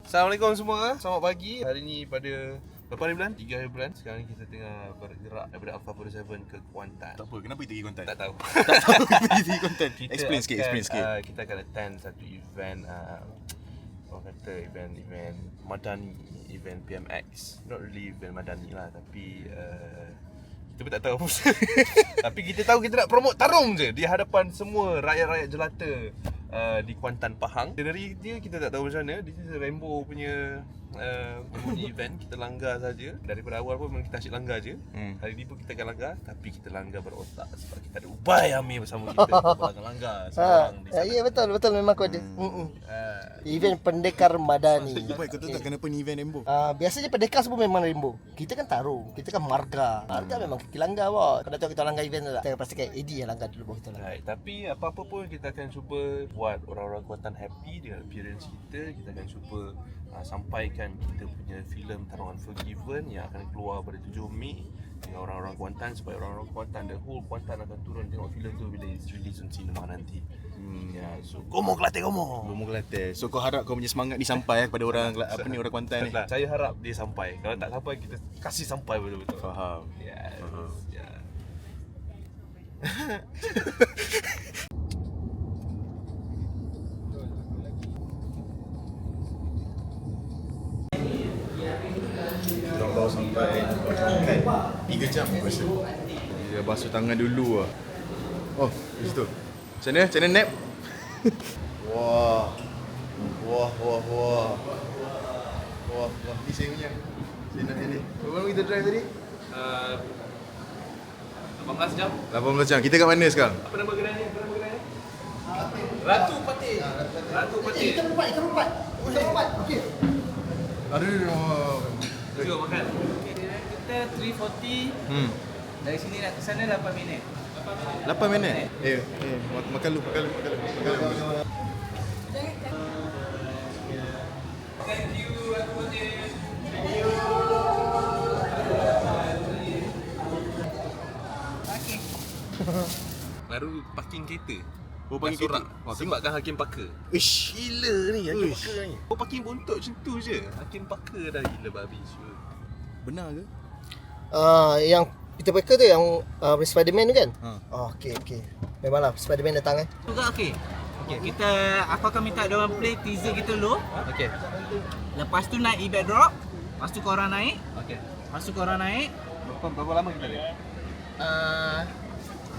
Assalamualaikum semua. Selamat pagi. Hari ni pada berapa hari bulan? 3 hari bulan. Sekarang ni kita tengah bergerak daripada Alpha 47 ke Kuantan. Tak apa, kenapa kita pergi Kuantan? Tak tahu. Tak tahu kita pergi Kuantan. Explain sikit. Kita akan attend satu event orang kata event Madani, event PMX. Not really event Madani lah, tapi kita pun tak tahu apa. Tapi kita tahu kita nak promote tarung je di hadapan semua rakyat-rakyat jelata di Kuantan, Pahang. Dari dia kita tak tahu macam mana. This is Rainbow punya event. Kita langgar saja. Daripada awal pun memang kita asyik langgar je. Hari ni pun kita akan langgar, tapi kita langgar berotak sebab kita ada Ubay Amir bersama kita. Kita akan langgar seorang di sana. Ya betul memang aku ada. Event pendekar Madani. Ubay, kau tahu tak kenapa ni event Rainbow? Biasanya pendekar semua memang Rainbow. Kita kan tarung, kita kan marga. Marga memang kita langgar bos. Kau dah tahu kita langgar event tu tak? Kita pastikan Eddie yang langgar dulu bos kita langgar. Right, tapi apa-apa pun kita akan cuba buat orang-orang Kuantan happy dengan appearance kita. Kita akan cuba sampaikan kita punya filem Tarung Unforgiven yang akan keluar pada 7 Mei dengan orang-orang Kuantan, supaya orang-orang Kuantan, the whole Kuantan akan turun tengok filem tu bila it's release on cinema nanti. Ya, so Gomo Kelantan, Gomo Kelantan. So kau harap kau punya semangat ni sampai kepada orang orang Kuantan ni. Saya harap dia sampai. Kalau tak sampai, kita kasih sampai betul-betul. Faham. Yes. Faham. Yeah. Kita baru sampai kan 3 jam aku rasa. Dia basuh tangan dulu lah. Oh, di situ. Macam mana nap? Wah. Ni saya punya. Saya nak ni. Berapa lama kita drive tadi? 18 jam. 18 jam. Kita kat mana sekarang? Apa nama kedai ni? Ratu Patin. Ikan empat. Okey. Aduh. Jom makan. Kita 340. Dari sini nak ke sana 8 minit. 8 minit? Makan lu. Thank you, Ratu Patin. Okey. Baru parking kereta. Oh, parking kereta. Sebabkan Hakim Paka. Ish. Gila ni Hakim Uish. Paka ni. Oh, parking bontot macam tu je. Hakim Paka dah gila babi. Sure. Benar ke? Yang Peter Parker tu yang Spider-Man tu kan? Okey. Memanglah Spider-Man datang kan? Juga okey. Kita aku akan minta dia orang play teaser kita dulu. Okey. Lepas tu naik e-bag drop. Lepas tu korang naik. Okey. Berapa lama kita ada?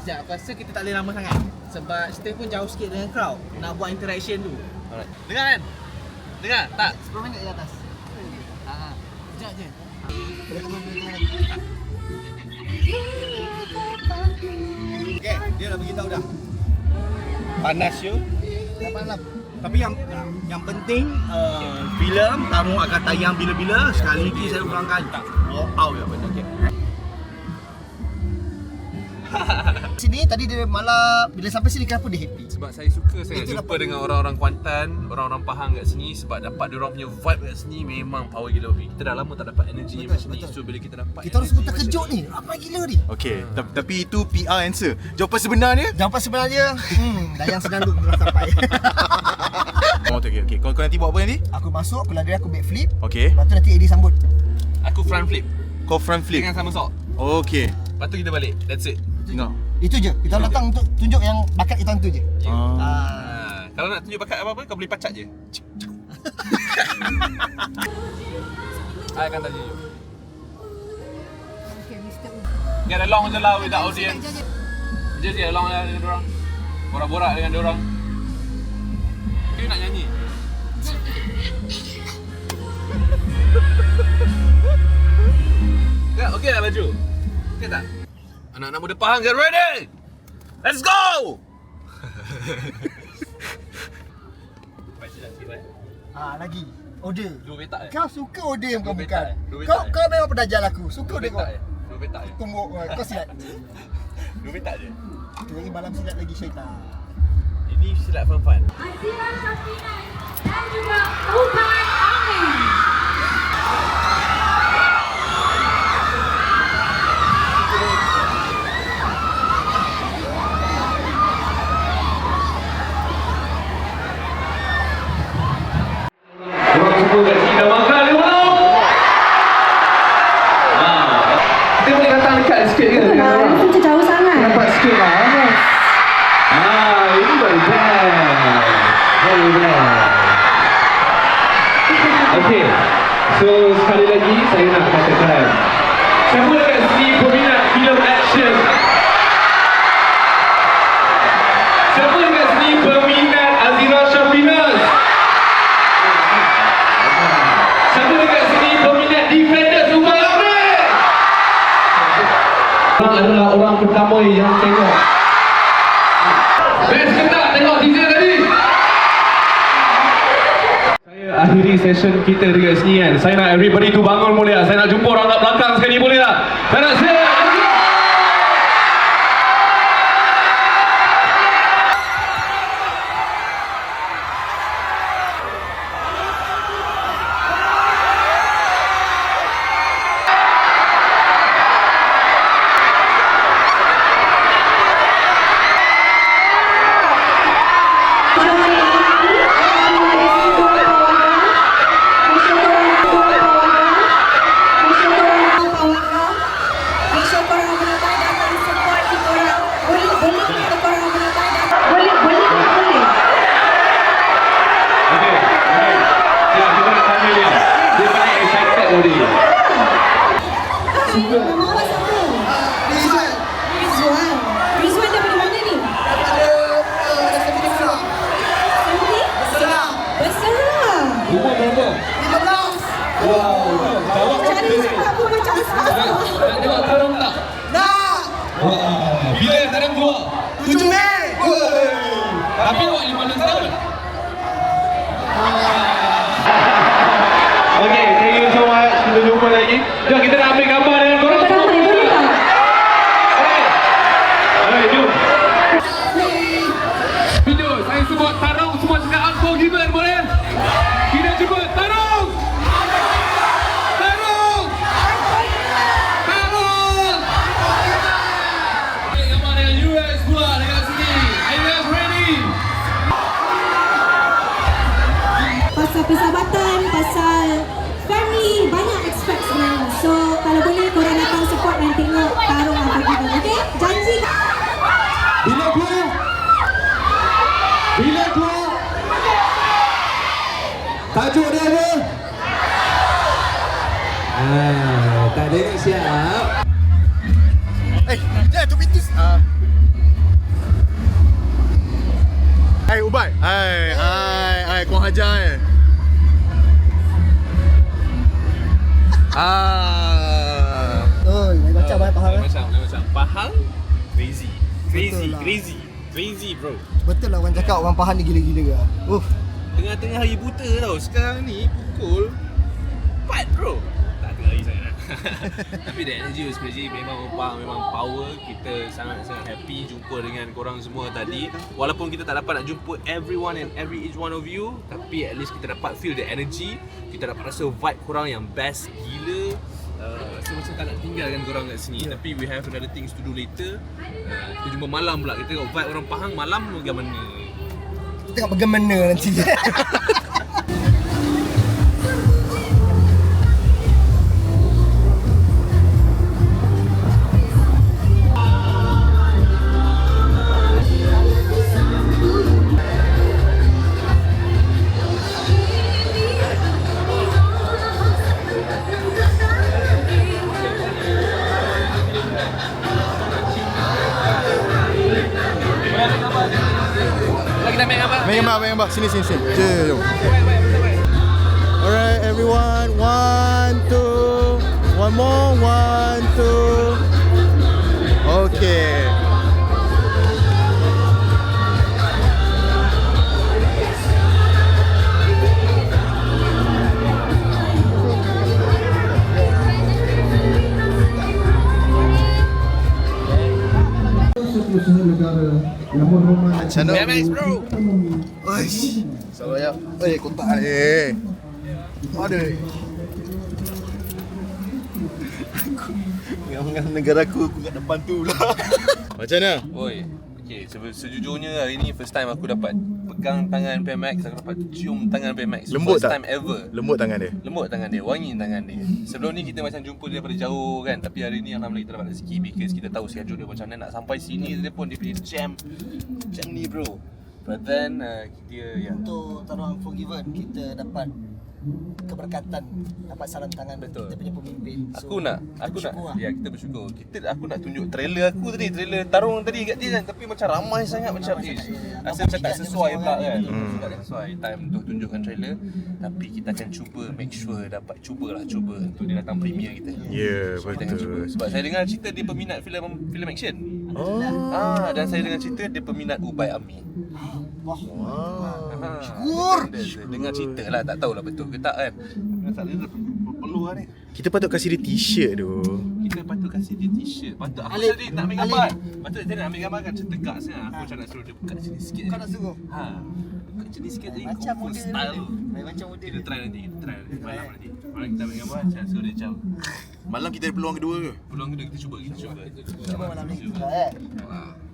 Sekejap, aku rasa kita tak boleh lama sangat. Sebab kita pun jauh sikit dengan crowd. Nak buat interaction tu. Alright. Dengar kan? Dengar tak? 10 minit di atas. Sekejap je. Okay, dia dah beritahu dah. Panas you. Tapi yang penting filem Tarung akan tayang bila-bila. Sekali lagi saya ulangkan. Tahu ya benda. Okay. Sini tadi dia malah bila sampai sini kenapa dia happy? Sebab saya suka sangat Itu jumpa dapat- dengan orang-orang Kuantan, orang-orang Pahang kat sini. Sebab dapat diorang punya vibe kat sini memang power gila. Kita dah lama tak dapat energy macam ni. So bila kita dapat Kita harus energy betul macam terkejut ni. Ramai gila ni. Okay, tapi itu PR answer. Jawapan sebenarnya? Jawapan sebenarnya Dayang sedang duduk belum sampai. Okay. Kau nanti buat apa nanti? Aku masuk, aku lari, aku backflip. Okay. Lepas tu nanti Eddie sambut. Aku front flip Kau front flip. dengan somersault. Okay. Lepas tu kita balik. That's it. Tengok. Itu je. Kita datang untuk tunjuk yang bakat kita tu je. Kalau nak tunjuk bakat apa-apa, kau boleh pacat je. I akan tanya you. Get along je lah with the audience. Just get along lah dengan diorang. Borak-borak dengan diorang. You nak nyanyi? Ya, okey tak baju? Okey tak? Anak-anak muda Pahang, get ready! Let's go! Lagi. Order. 2 petak Kau suka order yang kau Dua bukan. petak, dua Kau petak. kau memang pedajal aku. Suka order kau. 2 petak je. Tumbuk kau silat. 2 petak je. Kita lagi malam silat lagi syaitan. Ini silat fun-fun. Azira Safina dan juga Ubay Amir. Semua kita makan dia belum? Kita boleh datang dekat sikit ke? Macam jauh sangat. Nampak sikit lah. Ini baru best. Okey. So sekali lagi saya nak katakan, siapa dekat sini peminat filem action? Siapa dekat sini peminat Azira Shafinas? Siapa dekat sini peminat Defenders Ubal Amir? Orang adalah orang pertama yang tengok. Best ke tak tengok teaser tadi? Saya akhiri session kita dekat sini kan. Saya nak everybody tu bangun boleh tak? Saya nak jumpa orang kat belakang sekali boleh tak? Saya nak say Rizwan daripada mana ni? Besar. umur berapa? 15. Wow. Cari cakap aku macam besar. Nak tengok tarung tak? Nak. Bila tarung keluar? 7 Mei. Tapi awak 15 tahun. Okay, thank you so much. Kita jumpa lagi. Jom kita nak ambil gambar dengan korang semua. Boleh tak? Alright, jom. Video, saya sebut tarung, semua cakap unforgiven, boleh? Kita cuba tarung! Tarung! Tarung! Ambil gambar dengan US pula dekat sini. Are you guys ready? Pasal persahabatan, pasal family, banyak expect sebenarnya. So, kalau boleh korang datang support dan tengok tarung Unforgiven, okay? Janji. Bila keluar? Bila keluar? Tajuk dia apa? Tak ada ni siap. Jangan tu pintu. Ubat. Kau hajar Oi, macam faham eh? Macam Pahang crazy. Betul lah. Crazy bro. Betul lah orang cakap orang Pahang ni gila-gila ke. Tengah-tengah hari buta tau. Sekarang ni pukul 4 bro. Tak tengah hari sangat. Tapi the energy was crazy. Memang power. Kita sangat-sangat happy jumpa dengan korang semua tadi. Walaupun kita tak dapat nak jumpa everyone and each one of you, tapi at least kita dapat feel the energy. Kita dapat rasa vibe korang yang best gila. So macam tak nak tinggalkan korang kat sini. Tapi we have another things to do later. Kita jumpa malam pula. Kita tengok vibe orang Pahang malam bagaimana. Tengok bagaimana nanti. Main gambar. Sini. Jom. Alright everyone. 1, 2. One more. 1, 2. Okay. Channel BMX bro. Oish. Salah ya. Kotak ni. Ada. Dengan negara aku kat depan tu pula. Macam mana? Oi, Okay, sejujurnya hari ni first time aku dapat pegang tangan PMX, aku dapat cium tangan PMX. Lembut First tak? time ever. Lembut tangan dia. Lembut tangan dia, wangi tangan dia. Sebelum ni kita macam jumpa dia daripada jauh kan, tapi hari ni alhamdulillah kita dapat rezeki because kita tahu schedule dia macam mana nak sampai sini dia pun dia punya jam ni bro. But then dia Untuk taruh Unforgiven, kita dapat keberkatan, dapat salam tangan Betul. kita punya pemimpin. Aku nak bersyukur lah. ya kita bersyukur. Aku nak tunjuk trailer aku tadi, trailer tarung tadi kat dia kan, tapi macam ramai sangat macam rasa macam tak sesuai pula kan. Tak sesuai time untuk tunjukkan trailer, tapi kita akan cuba make sure dapat cuba untuk dia datang premiere kita. Ya, Kita akan cuba sebab saya dengar cerita dia peminat filem action. Dan saya dengar cerita dia peminat Ubay Ami. Syukur. Dengar cerita lah, tak tahulah betul ke tak kan. Tak ada perlu lah ni. Kita patut kasih dia t-shirt tu. Kita patut kasih dia t-shirt. Patut aku tadi nak ambil gambar. Patut dia nak ambil gambar kan, macam tegak sangat. Aku macam nak suruh dia buka sini sikit. Kau nak suruh? Buka sini sikit tadi. Macam full model style. ni. Macam model Kita ni. try nanti. Malam nanti. Malam kita ambil gambar, macam suruh dia macam. Malam kita ada peluang kedua ke? Peluang kedua kita cuba. Cuba malam ni kita try